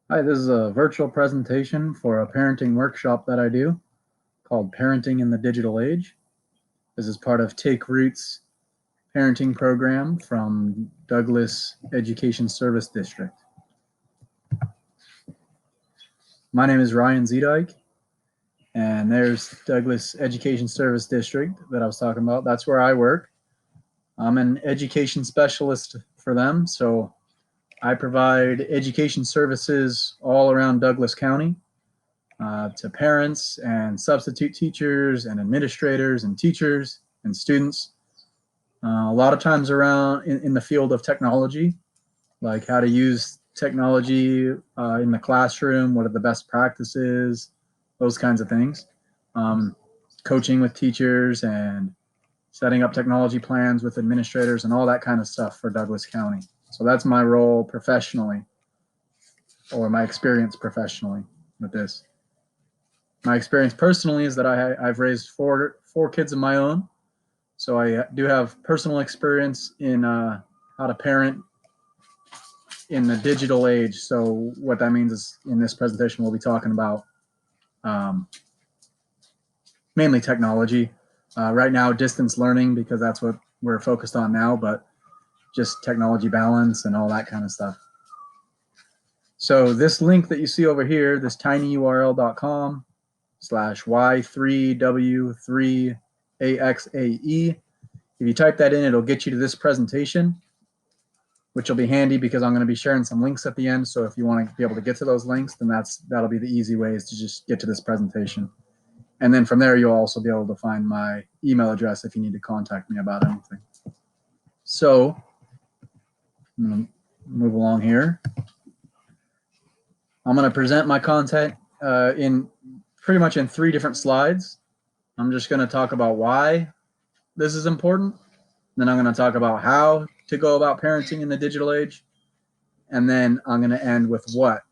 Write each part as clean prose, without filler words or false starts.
Hi, this is a virtual presentation for a parenting workshop that I do called Parenting in the Digital Age. This is part of Take Root's parenting program from Douglas Education Service District. My name is Ryan Zeedyk, and there's Douglas Education Service District that I was talking about. That's where I work. I'm an education specialist for them, so I provide education services all around Douglas County. To parents and substitute teachers and administrators and teachers and students. A lot of times around in the field of technology, like how to use technology in the classroom, what are the best practices, those kinds of things. Um, Coaching with teachers and setting up technology plans with administrators and all that kind of stuff for Douglas County. So that's my role professionally, or my experience professionally with this. My experience personally is that I've raised four kids of my own, so I do have personal experience in how to parent in the digital age. So what that means is, in this presentation, we'll be talking about um, mainly technology. Right now, distance learning, because that's what we're focused on now, but just technology balance and all that kind of stuff. So this link that you see over here, this tinyurl.com/y3w3axae, if you type that in, it'll get you to this presentation, which will be handy because I'm going to be sharing some links at the end. So if you want to be able to get to those links, then that'll be the easy way, is to just get to this presentation. And then from there, you'll also be able to find my email address if you need to contact me about anything. So I'm going to move along here. I'm going to present my content in pretty much in 3 different slides. I'm just going to talk about why this is important. Then I'm going to talk about how to go about parenting in the digital age. And then I'm going to end with what,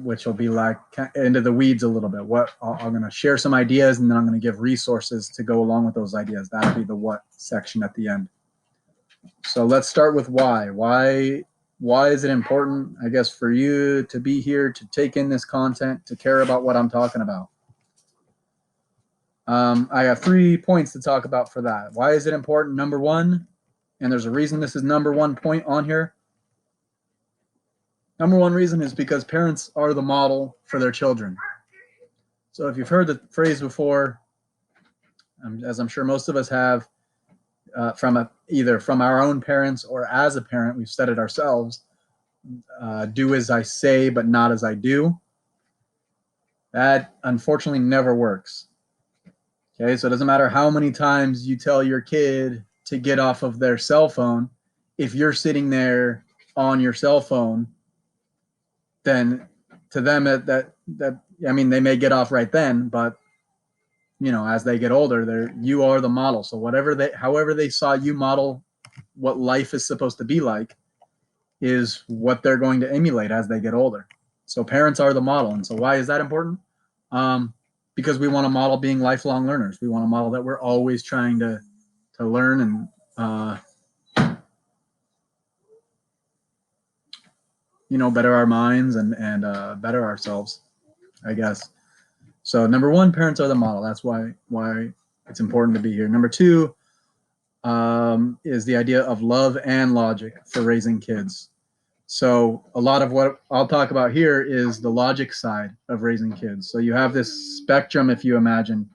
which will be like into the weeds a little bit. What I'm going to share some ideas, and then I'm going to give resources to go along with those ideas. That'll be the what section at the end. So let's start with why. Why is it important, I guess, for you to be here, to take in this content, to care about what I'm talking about? I have 3 points to talk about for that. Why is it important? Number 1, and there's a reason this is number 1 point on here. Number 1 reason is because parents are the model for their children. So if you've heard the phrase before, as I'm sure most of us have, either from our own parents or as a parent, we've said it ourselves, do as I say, but not as I do. That unfortunately never works. Okay, so it doesn't matter how many times you tell your kid to get off of their cell phone. If you're sitting there on your cell phone, then to them they may get off right then, but as they get older, you are the model. So however they saw you model what life is supposed to be like, is what they're going to emulate as they get older. So parents are the model. And so why is that important? Because we want to model being lifelong learners. We want to model that we're always trying to learn and better our minds and better ourselves, I guess. So number 1, parents are the model. That's why it's important to be here. Number 2 is the idea of love and logic for raising kids. So a lot of what I'll talk about here is the logic side of raising kids. So you have this spectrum, if you imagine,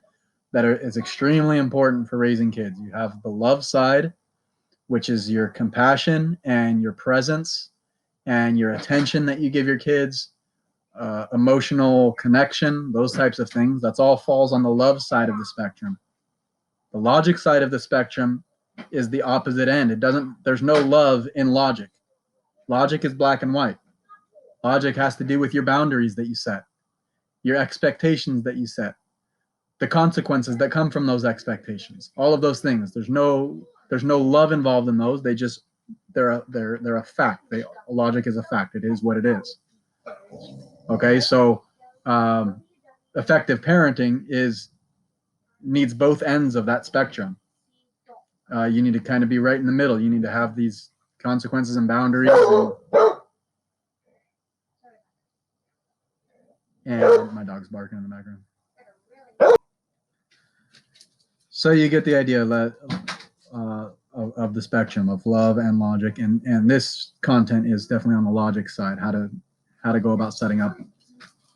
that is extremely important for raising kids. You have the love side, which is your compassion and your presence and your attention that you give your kids, emotional connection, those types of things. That's all falls on the love side of the spectrum. The logic side of the spectrum is the opposite end. There's no love in logic. Logic is black and white. Logic has to do with your boundaries that you set, your expectations that you set, the consequences that come from those expectations, all of those things. There's no love involved in those. They're a fact. Logic is a fact. It is what it is. Okay, so effective parenting needs both ends of that spectrum. You need to kind of be right in the middle. You need to have these consequences and boundaries. And my dog's barking in the background. So you get the idea that of the spectrum of love and logic, and this content is definitely on the logic side, how to go about setting up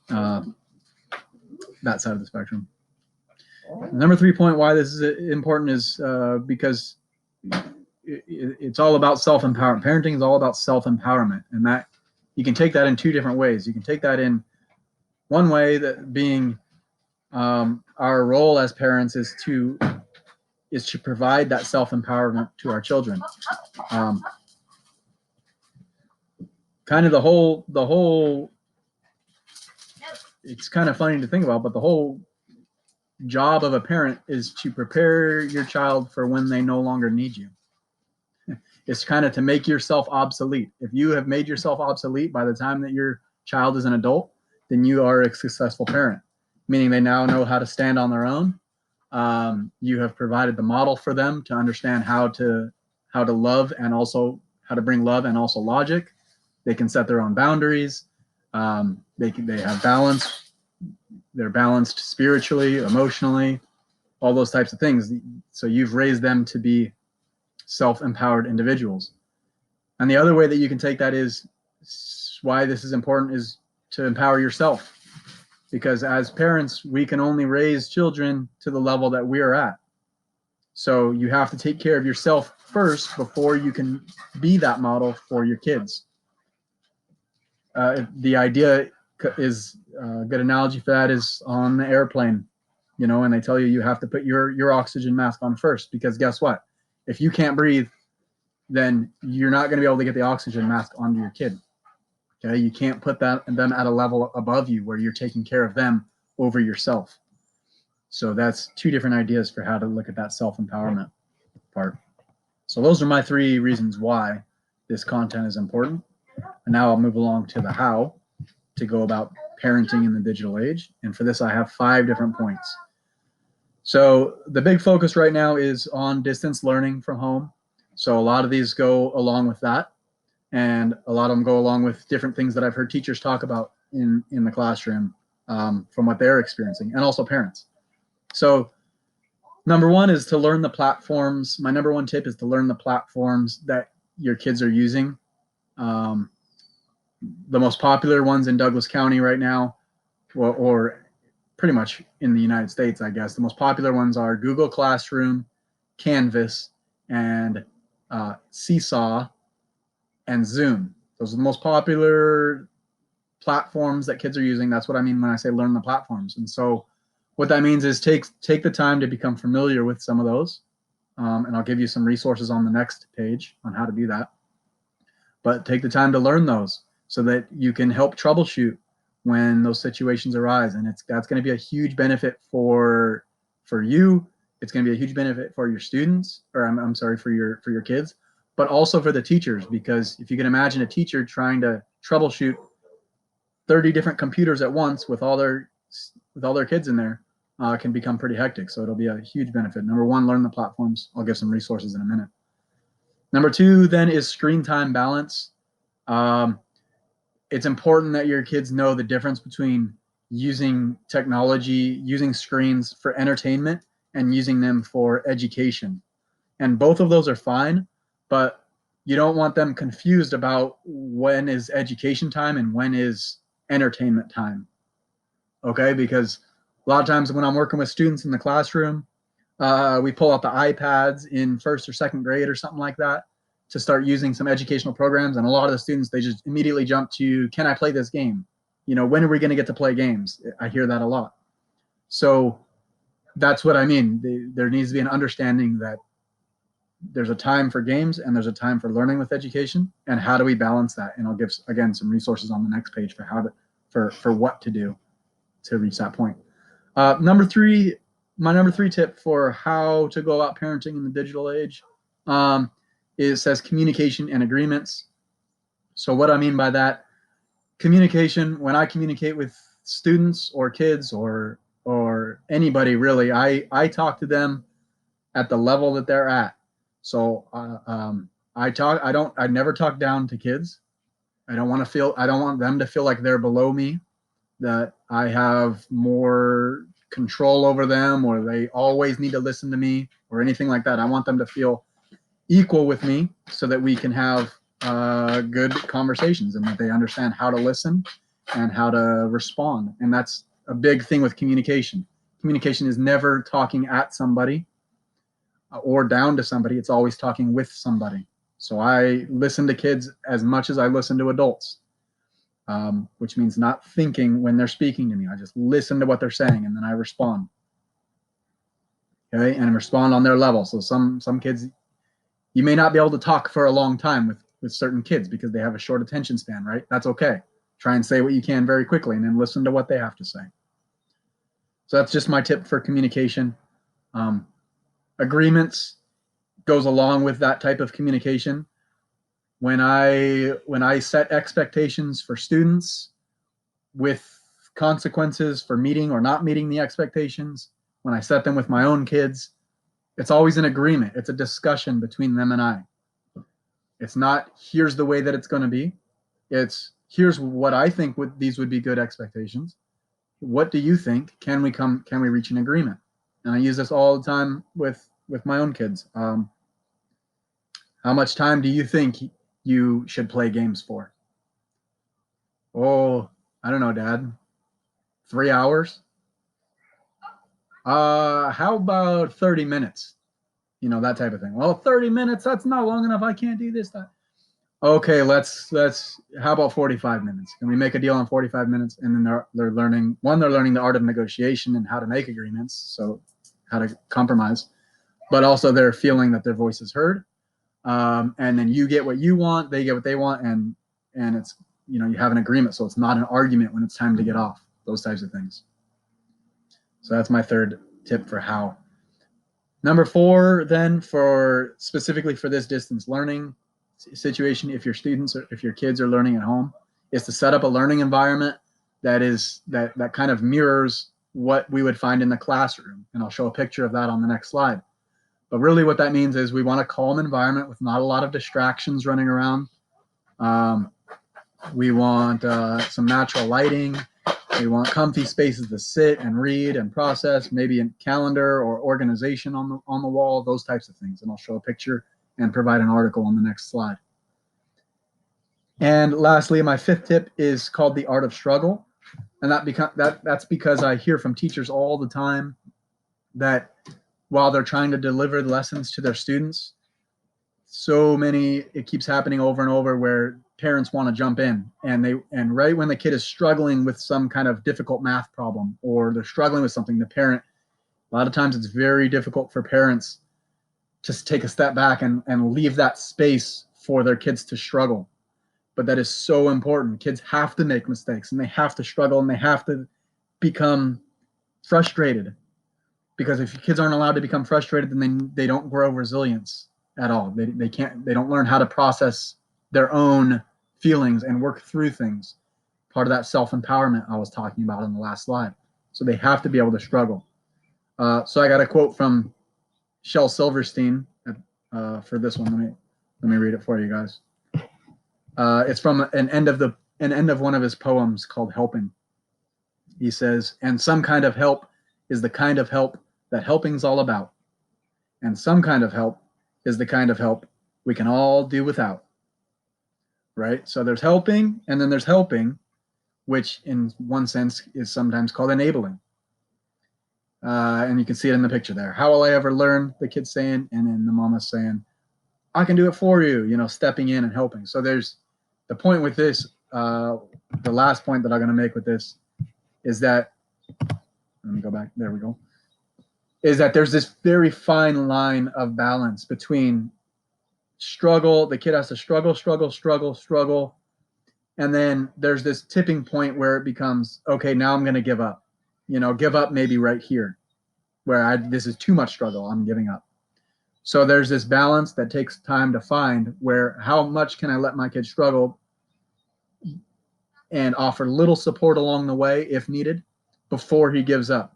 that side of the spectrum. Number 3 point why this is important is because it's all about self-empowerment. Parenting is all about self-empowerment, and that you can take that in 2 different ways. You can take that in one way, that being our role as parents is to provide that self-empowerment to our children. Kind of the whole it's kind of funny to think about, but the whole job of a parent is to prepare your child for when they no longer need you. It's kind of to make yourself obsolete. If you have made yourself obsolete by the time that your child is an adult, then you are a successful parent, meaning they now know how to stand on their own. You have provided the model for them to understand how to love, and also how to bring love and also logic. They can set their own boundaries. They have balance. They're balanced spiritually, emotionally, all those types of things. So you've raised them to be self-empowered individuals. And the other way that you can take that is why this is important is to empower yourself. Because as parents, we can only raise children to the level that we are at. So you have to take care of yourself first before you can be that model for your kids. The idea is a good analogy for that is on the airplane, and they tell you have to put your oxygen mask on first, because guess what? If you can't breathe, then you're not going to be able to get the oxygen mask onto your kid. Okay, you can't put them at a level above you where you're taking care of them over yourself. So that's 2 different ideas for how to look at that self-empowerment part. So those are my 3 reasons why this content is important. And now I'll move along to the how to go about parenting in the digital age. And for this, I have 5 different points. So the big focus right now is on distance learning from home. So a lot of these go along with that. And a lot of them go along with different things that I've heard teachers talk about in the classroom from what they're experiencing, and also parents. So number 1 is to learn the platforms. My number 1 tip is to learn the platforms that your kids are using. The most popular ones in Douglas County right now, or pretty much in the United States, I guess, the most popular ones are Google Classroom, Canvas, and Seesaw, and Zoom. Those are the most popular platforms that kids are using. That's what I mean when I say learn the platforms. And so what that means is take the time to become familiar with some of those. And I'll give you some resources on the next page on how to do that. But take the time to learn those so that you can help troubleshoot when those situations arise. And that's going to be a huge benefit for you. It's going to be a huge benefit for your students, or I'm sorry, for your kids, but also for the teachers. Because if you can imagine a teacher trying to troubleshoot 30 different computers at once with all their kids in there, can become pretty hectic. So it'll be a huge benefit. Number 1, learn the platforms. I'll give some resources in a minute. Number 2 then is screen time balance. It's important that your kids know the difference between using technology, using screens for entertainment, and using them for education. And both of those are fine, but you don't want them confused about when is education time and when is entertainment time. Okay, because a lot of times when I'm working with students in the classroom, we pull out the iPads in 1st or 2nd grade or something like that to start using some educational programs. And a lot of the students, they just immediately jump to, can I play this game? When are we going to get to play games? I hear that a lot. So that's what I mean. There needs to be an understanding that there's a time for games and there's a time for learning with education. And how do we balance that? And I'll give, again, some resources on the next page for how to, for what to do to reach that point. Number 3, my number 3 tip for how to go about parenting in the digital age says communication and agreements. So what I mean by that, communication, when I communicate with students or kids or anybody really, I talk to them at the level that they're at. So I never talk down to kids. I don't want them to feel like they're below me, that I have more control over them, or they always need to listen to me, or anything like that. I want them to feel equal with me so that we can have good conversations and that they understand how to listen and how to respond. And that's a big thing with communication. Communication is never talking at somebody or down to somebody. It's always talking with somebody. So I listen to kids as much as I listen to adults, which means not thinking when they're speaking to me. I just listen to what they're saying and then I respond. Okay, and respond on their level. So some kids, you may not be able to talk for a long time with certain kids because they have a short attention span, right? That's okay. Try and say what you can very quickly and then listen to what they have to say. So that's just my tip for communication. Agreements goes along with that type of communication. When I set expectations for students with consequences for meeting or not meeting the expectations, when I set them with my own kids, it's always an agreement. It's a discussion between them and I. It's not, here's the way that it's going to be. It's, here's what I think these would be good expectations. What do you think? Can we reach an agreement? And I use this all the time with my own kids. How much time do you think you should play games for? Oh, I don't know, Dad. 3 hours? How about 30 minutes? You know, that type of thing. Well, 30 minutes, that's not long enough. I can't do this, that. Okay, let's how about 45 minutes? Can we make a deal on 45 minutes? And then they're learning the art of negotiation and how to make agreements, so how to compromise, but also they're feeling that their voice is heard. And then you get what you want, they get what they want, and it's, you know, you have an agreement, so it's not an argument when it's time to get off, those types of things. So that's my third tip for how. Number 4, then, for specifically for this distance learning situation, if your students or if your kids are learning at home, is to set up a learning environment that kind of mirrors what we would find in the classroom. And I'll show a picture of that on the next slide. But really what that means is we want a calm environment with not a lot of distractions running around. We want some natural lighting. We want comfy spaces to sit and read and process, maybe a calendar or organization on the wall, those types of things. And I'll show a picture and provide an article on the next slide. And lastly, my 5th tip is called the art of struggle. And that's because I hear from teachers all the time that while they're trying to deliver the lessons to their students, it keeps happening over and over where parents want to jump in and right when the kid is struggling with some kind of difficult math problem or they're struggling with something, a lot of times it's very difficult for parents to take a step back and leave that space for their kids to struggle. But that is so important. Kids have to make mistakes and they have to struggle and they have to become frustrated, because if kids aren't allowed to become frustrated, then they don't grow resilience at all. They don't learn how to process their own feelings and work through things. Part of that self-empowerment I was talking about on the last slide. So they have to be able to struggle. So I got a quote from Shel Silverstein for this one. Let me read it for you guys. It's from an end of one of his poems called Helping. He says, "And some kind of help is the kind of help that helping's all about. And some kind of help is the kind of help we can all do without." Right? So there's helping, and then there's helping, which in one sense is sometimes called enabling. And you can see it in the picture there. How will I ever learn? The kid's saying, and then the mama's saying, I can do it for you, you know, stepping in and helping. So there's the point with this, the last point that I'm going to make with this is that, let me go back, there we go, is that there's this very fine line of balance between struggle, the kid has to struggle, and then there's this tipping point where it becomes, okay, now I'm going to give up. You know, give up maybe right here, where this is too much struggle, I'm giving up. So there's this balance that takes time to find, where how much can I let my kid struggle and offer little support along the way if needed before he gives up,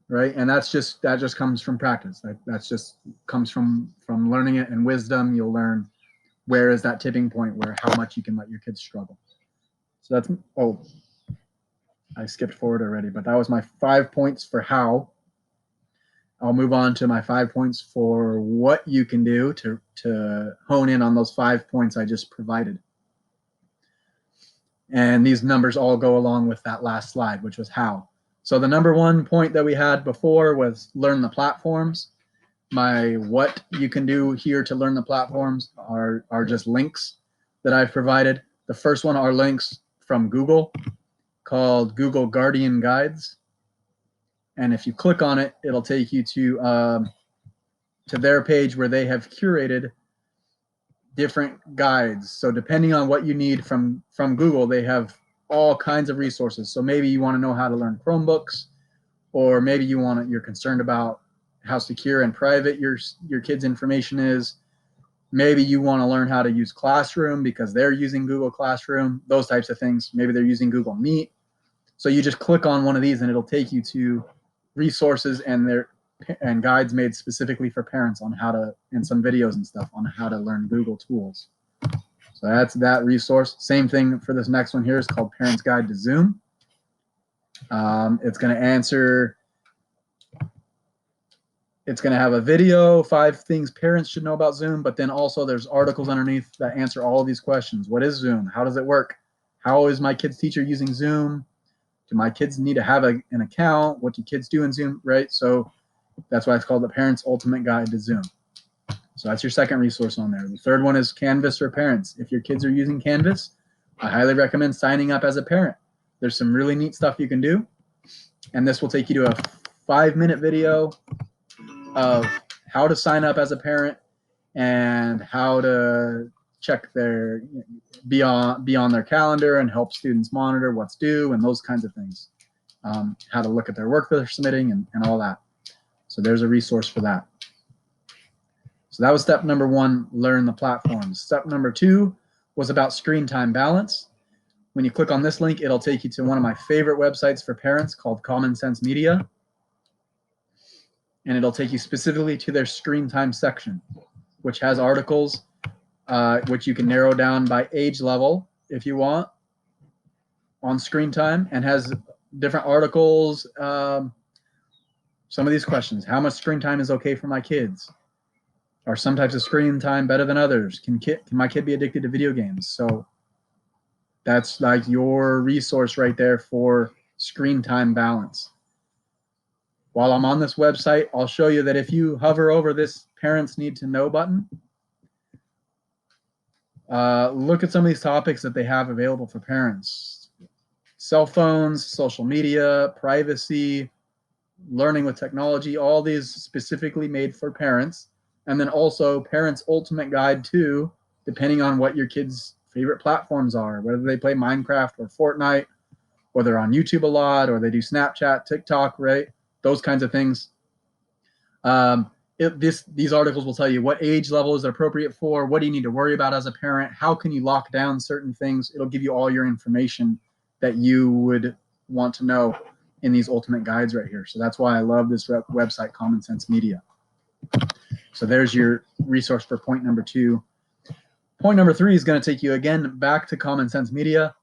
right? And that just comes from practice. That's just comes from learning it and wisdom. You'll learn where is that tipping point where how much you can let your kids struggle. So that's, oh, I skipped forward already, but that was my 5 points for how. I'll move on to my 5 points for what you can do to hone in on those 5 points I just provided. And these numbers all go along with that last slide, which was how. So the number 1 point that we had before was learn the platforms. My what you can do here to learn the platforms are just links that I've provided. The first one are links from Google called Google Guardian Guides. And if you click on it, it'll take you to their page where they have curated different guides. So depending on what you need from Google, they have all kinds of resources. So maybe you want to know how to learn Chromebooks, or maybe you're concerned about how secure and private your kid's information is. Maybe you want to learn how to use Classroom because they're using Google Classroom, those types of things. Maybe they're using Google Meet. So you just click on one of these and it'll take you to resources and guides made specifically for parents on how to, and some videos and stuff on how to learn Google tools. So that's that resource. Same thing for this next one here is called Parent's Guide to Zoom. It's going to answer, it's going to have a video, 5 things parents should know about Zoom, but then also there's articles underneath that answer all of these questions. What is Zoom? How does it work? How is my kid's teacher using Zoom? Do my kids need to have an account? What do kids do in Zoom, right? So that's why it's called the Parent's Ultimate Guide to Zoom. So that's your second resource on there. The third one is Canvas for Parents. If your kids are using Canvas, I highly recommend signing up as a parent. There's some really neat stuff you can do. And this will take you to a 5-minute video of how to sign up as a parent and how to check their, be on their calendar and help students monitor what's due and those kinds of things. How to look at their work they're submitting and all that. So there's a resource for that. So that was step number 1, learn the platforms. Step number 2 was about screen time balance. When you click on this link, it'll take you to one of my favorite websites for parents called Common Sense Media. And it'll take you specifically to their screen time section, which has articles which you can narrow down by age level if you want on screen time, and has different articles. Some of these questions: how much screen time is okay for my kids? Are some types of screen time better than others? Can my kid be addicted to video games? So that's like your resource right there for screen time balance. While I'm on this website, I'll show you that if you hover over this Parents Need to Know button, look at some of these topics that they have available for parents. Cell phones, social media, privacy, learning with technology, all these specifically made for parents. And then also Parents' Ultimate Guide to, depending on what your kids' favorite platforms are, whether they play Minecraft or Fortnite, or they're on YouTube a lot, or they do Snapchat, TikTok, right? Those kinds of things. These articles will tell you what age level is appropriate for, what do you need to worry about as a parent, how can you lock down certain things. It'll give you all your information that you would want to know in these ultimate guides right here. So that's why I love this website, Common Sense Media. So there's your resource for point number 2. Point number 3 is going to take you again back to Common Sense Media.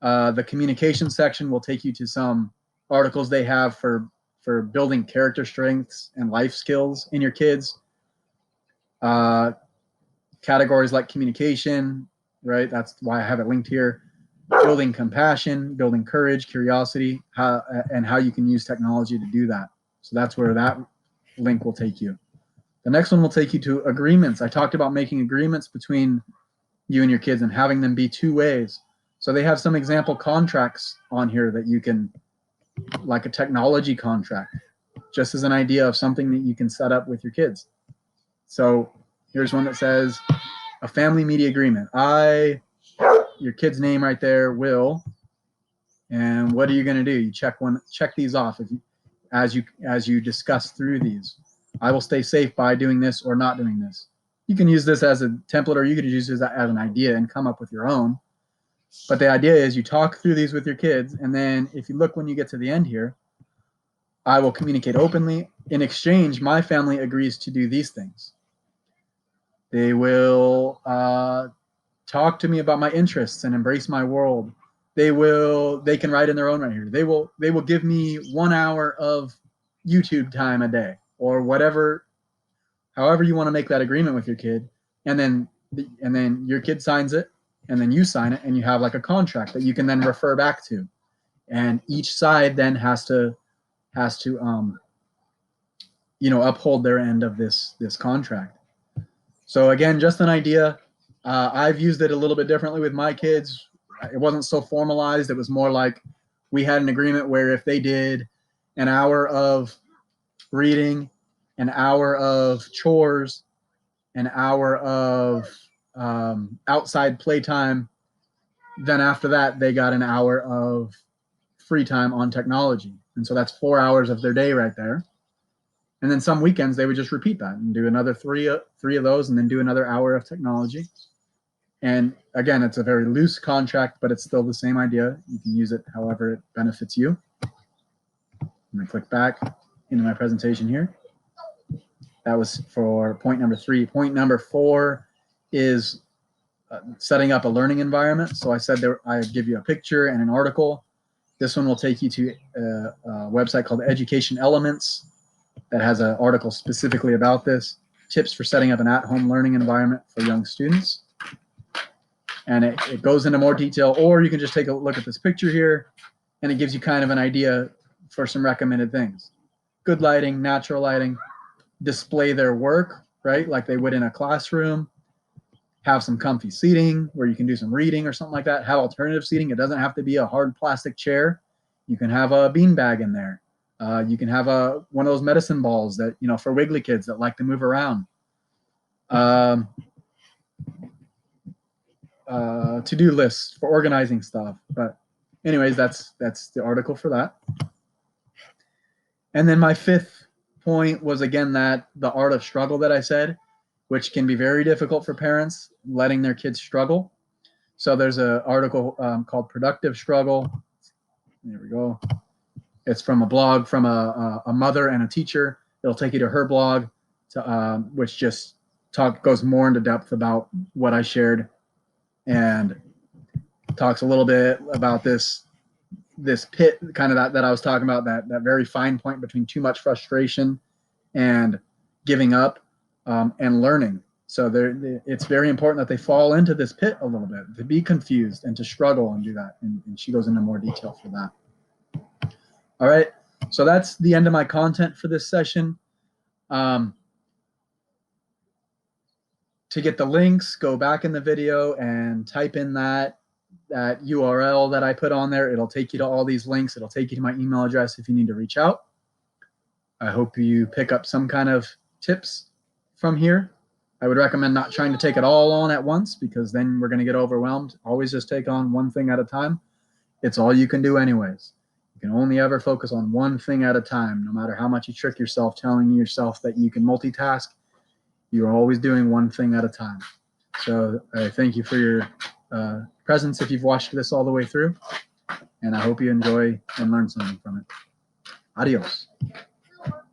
The communication section will take you to some articles they have for building character strengths and life skills in your kids. Categories like communication, right? That's why I have it linked here. Building compassion, building courage, curiosity, and how you can use technology to do that. So that's where that link will take you. The next one will take you to agreements. I talked about making agreements between you and your kids and having them be 2 ways. So they have some example contracts on here that you can, like a technology contract, just as an idea of something that you can set up with your kids. So here's one that says a family media agreement. Your kid's name right there, Will, and what are you going to do? You check these off as you discuss through these. I will stay safe by doing this or not doing this. You can use this as a template, or you could use this as an idea and come up with your own. But the idea is you talk through these with your kids, and then if you look when you get to the end here, I will communicate openly. In exchange, my family agrees to do these things. They will talk to me about my interests and embrace my world. they can write in their own right here. They will give me 1 hour of YouTube time a day, or whatever, however you want to make that agreement with your kid, and then your kid signs it, and then you sign it, and you have like a contract that you can then refer back to, and each side then has to uphold their end of this contract. So again, just an idea. I've used it a little bit differently with my kids. It wasn't so formalized. It was more like we had an agreement where if they did an hour of reading, an hour of chores, an hour of outside playtime, then after that they got an hour of free time on technology. And so that's 4 hours of their day right there. And then some weekends they would just repeat that and do another three of those, and then do another hour of technology. And again, it's a very loose contract, but it's still the same idea. You can use it however it benefits you. I'm going to click back into my presentation here. That was for point number 3. Point number 4 is setting up a learning environment. So I said I give you a picture and an article. This one will take you to a website called Education Elements that has an article specifically about this. Tips for setting up an at-home learning environment for young students. And it goes into more detail, or you can just take a look at this picture here, and it gives you kind of an idea for some recommended things. Good lighting, natural lighting, display their work, right, like they would in a classroom. Have some comfy seating where you can do some reading or something like that. Have alternative seating. It doesn't have to be a hard plastic chair. You can have a beanbag in there. You can have one of those medicine balls that, for wiggly kids that like to move around. To-do lists for organizing stuff. But anyways, that's the article for that. And then my 5th point was, again, that the art of struggle that I said, which can be very difficult for parents, letting their kids struggle. So there's an article called Productive Struggle. There we go. It's from a blog from a mother and a teacher. It'll take you to her blog, which just goes more into depth about what I shared, and talks a little bit about this pit kind of that I was talking about, that very fine point between too much frustration and giving up and learning. So it's very important that they fall into this pit a little bit, to be confused and to struggle and do that. And she goes into more detail for that. All right, so that's the end of my content for this session. To get the links, go back in the video and type in that URL that I put on there. It'll take you to all these links. It'll take you to my email address if you need to reach out. I hope you pick up some kind of tips from here. I would recommend not trying to take it all on at once, because then we're going to get overwhelmed. Always just take on one thing at a time. It's all you can do anyways. You can only ever focus on one thing at a time, no matter how much you trick yourself telling yourself that you can multitask. You're always doing one thing at a time. So I thank you for your presence if you've watched this all the way through, and I hope you enjoy and learn something from it. Adios.